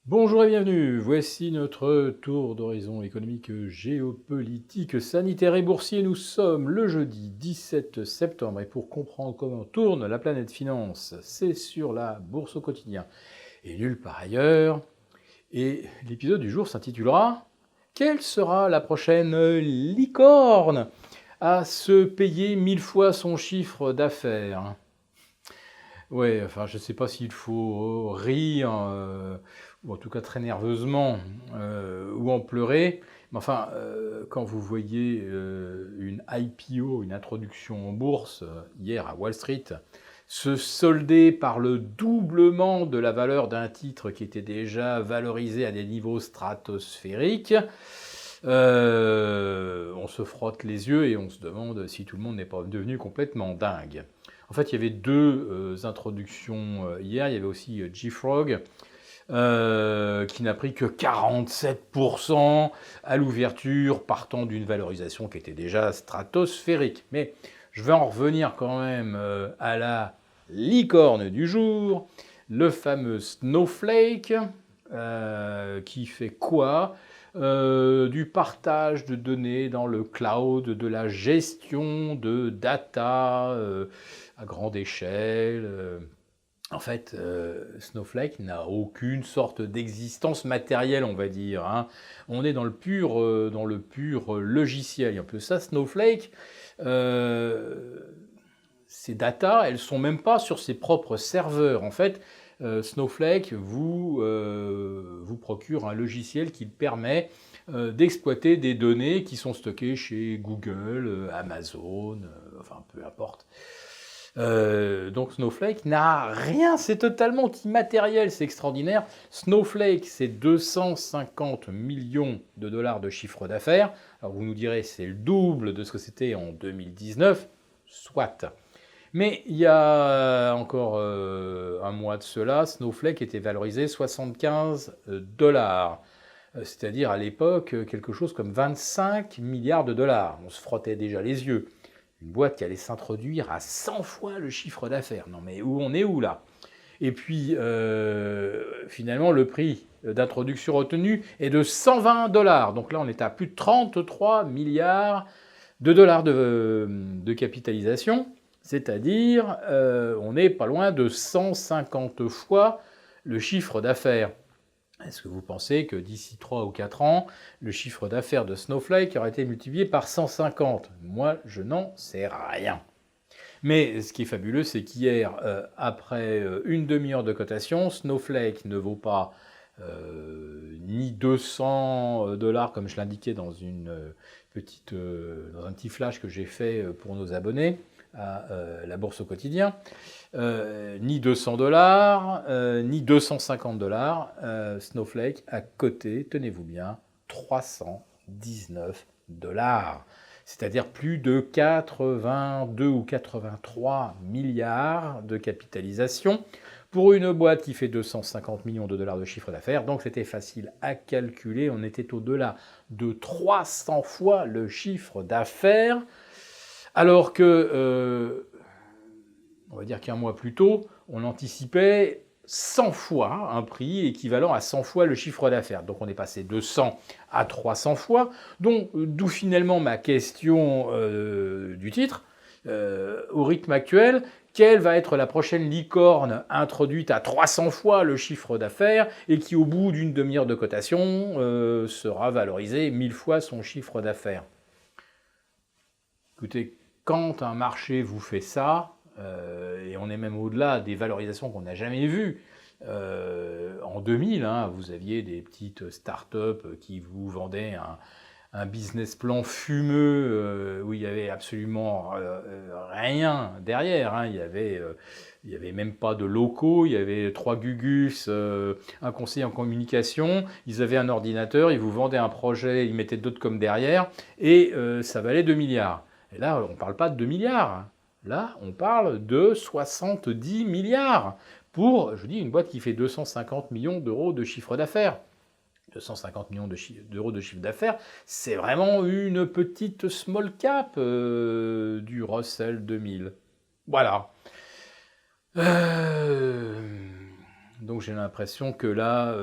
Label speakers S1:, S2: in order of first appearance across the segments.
S1: Bonjour et bienvenue, voici notre tour d'horizon économique, géopolitique, sanitaire et boursier. Nous sommes le jeudi 17 septembre et pour comprendre comment tourne la planète finance, c'est sur la bourse au quotidien et nulle part ailleurs. Et l'épisode du jour s'intitulera Quelle sera la prochaine licorne à se payer 1000 fois son chiffre d'affaires? Ouais, enfin, je ne sais pas s'il faut rire, ou en tout cas très nerveusement, ou en pleurer. Mais enfin, quand vous voyez une IPO, une introduction en bourse, hier à Wall Street, se solder par le doublement de la valeur d'un titre qui était déjà valorisé à des niveaux stratosphériques, on se frotte les yeux et on se demande si tout le monde n'est pas devenu complètement dingue. En fait, il y avait deux introductions hier. Il y avait aussi JFrog, qui n'a pris que 47% à l'ouverture, partant d'une valorisation qui était déjà stratosphérique. Mais je vais en revenir quand même à la licorne du jour, le fameux Snowflake, qui fait quoi? Du partage de données dans le cloud, de la gestion de data à grande échelle. En fait, Snowflake n'a aucune sorte d'existence matérielle, on va dire, hein. On est dans le pur logiciel. Et un peu ça, Snowflake, ces data, elles sont même pas sur ses propres serveurs. En fait, Snowflake vous procure un logiciel qui permet d'exploiter des données qui sont stockées chez Google, Amazon, enfin peu importe. Donc Snowflake n'a rien, c'est totalement immatériel, c'est extraordinaire. Snowflake, c'est 250 millions de dollars de chiffre d'affaires. Alors vous nous direz, c'est le double de ce que c'était en 2019, soit. Mais il y a encore un mois de cela, Snowflake était valorisé 75 dollars. C'est-à-dire à l'époque quelque chose comme 25 milliards de dollars. On se frottait déjà les yeux. Une boîte qui allait s'introduire à 100 fois le chiffre d'affaires. Non mais où on est où là? Et puis finalement le prix d'introduction retenu est de 120 dollars. Donc là on est à plus de 33 milliards de dollars de capitalisation. C'est-à-dire on n'est pas loin de 150 fois le chiffre d'affaires. Est-ce que vous pensez que d'ici 3 ou 4 ans, le chiffre d'affaires de Snowflake aura été multiplié par 150? Moi, je n'en sais rien. Mais ce qui est fabuleux, c'est qu'hier, après une demi-heure de cotation, Snowflake ne vaut pas ni 200 dollars comme je l'indiquais dans dans un petit flash que j'ai fait pour nos abonnés à la bourse au quotidien, ni 200 dollars, ni 250 dollars. Snowflake à côté, tenez-vous bien, 319 dollars. C'est-à-dire plus de 82 ou 83 milliards de capitalisation pour une boîte qui fait 250 millions de dollars de chiffre d'affaires. Donc c'était facile à calculer, on était au-delà de 300 fois le chiffre d'affaires, alors que, on va dire qu'un mois plus tôt, on anticipait 100 fois un prix équivalent à 100 fois le chiffre d'affaires. Donc on est passé de 100 à 300 fois. Donc d'où finalement ma question du titre. Au rythme actuel, quelle va être la prochaine licorne introduite à 300 fois le chiffre d'affaires et qui au bout d'une demi-heure de cotation sera valorisée 1000 fois son chiffre d'affaires? Écoutez, quand un marché vous fait ça, et on est même au-delà des valorisations qu'on n'a jamais vues. En 2000, hein, vous aviez des petites startups qui vous vendaient un business plan fumeux où il n'y avait absolument rien derrière. Hein. Il y avait même pas de locaux, il y avait 3 gugus, un conseiller en communication, ils avaient un ordinateur, ils vous vendaient un projet, ils mettaient d'autres comme derrière, et ça valait 2 milliards. Et là, on ne parle pas de 2 milliards. Là, on parle de 70 milliards pour, je dis, une boîte qui fait 250 millions d'euros de chiffre d'affaires. 250 millions d'euros de chiffre d'affaires, c'est vraiment une petite small cap du Russell 2000. Voilà. Donc j'ai l'impression que là,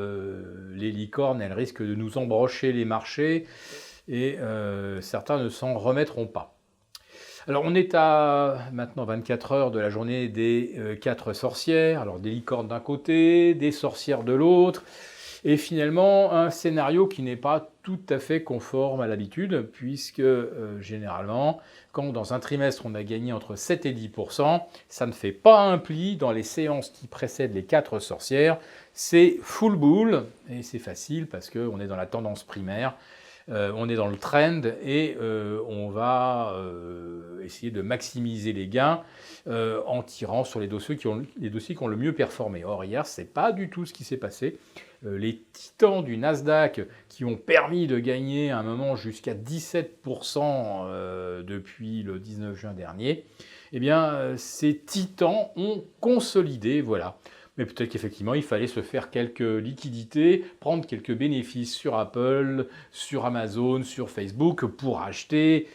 S1: les licornes, elles risquent de nous embrocher les marchés et certains ne s'en remettront pas. Alors on est à maintenant 24 heures de la journée des 4 sorcières, alors des licornes d'un côté, des sorcières de l'autre, et finalement un scénario qui n'est pas tout à fait conforme à l'habitude, puisque généralement, quand dans un trimestre on a gagné entre 7 et 10%, ça ne fait pas un pli dans les séances qui précèdent les 4 sorcières, c'est full boule, et c'est facile parce qu'on est dans la tendance primaire. On est dans le trend et on va essayer de maximiser les gains en tirant sur les dossiers qui ont le mieux performé. Or, hier, ce n'est pas du tout ce qui s'est passé. Les titans du Nasdaq qui ont permis de gagner à un moment jusqu'à 17% depuis le 19 juin dernier, eh bien, ces titans ont consolidé, voilà. Mais peut-être qu'effectivement, il fallait se faire quelques liquidités, prendre quelques bénéfices sur Apple, sur Amazon, sur Facebook pour acheter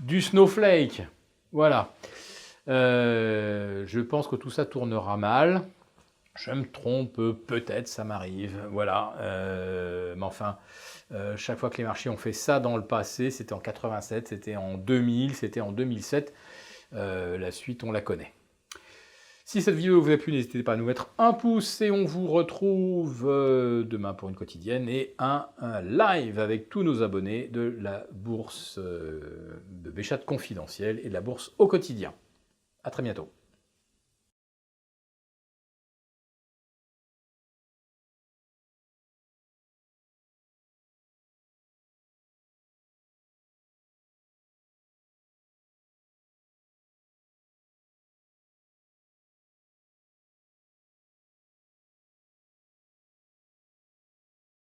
S1: du Snowflake. Voilà. Je pense que tout ça tournera mal. Je me trompe, peut-être, ça m'arrive. Voilà. Mais enfin, chaque fois que les marchés ont fait ça dans le passé, c'était en 87, c'était en 2000, c'était en 2007. La suite, on la connaît. Si cette vidéo vous a plu, n'hésitez pas à nous mettre un pouce et on vous retrouve demain pour une quotidienne et un live avec tous nos abonnés de la bourse de Béchat confidentielle et de la bourse au quotidien. À très bientôt.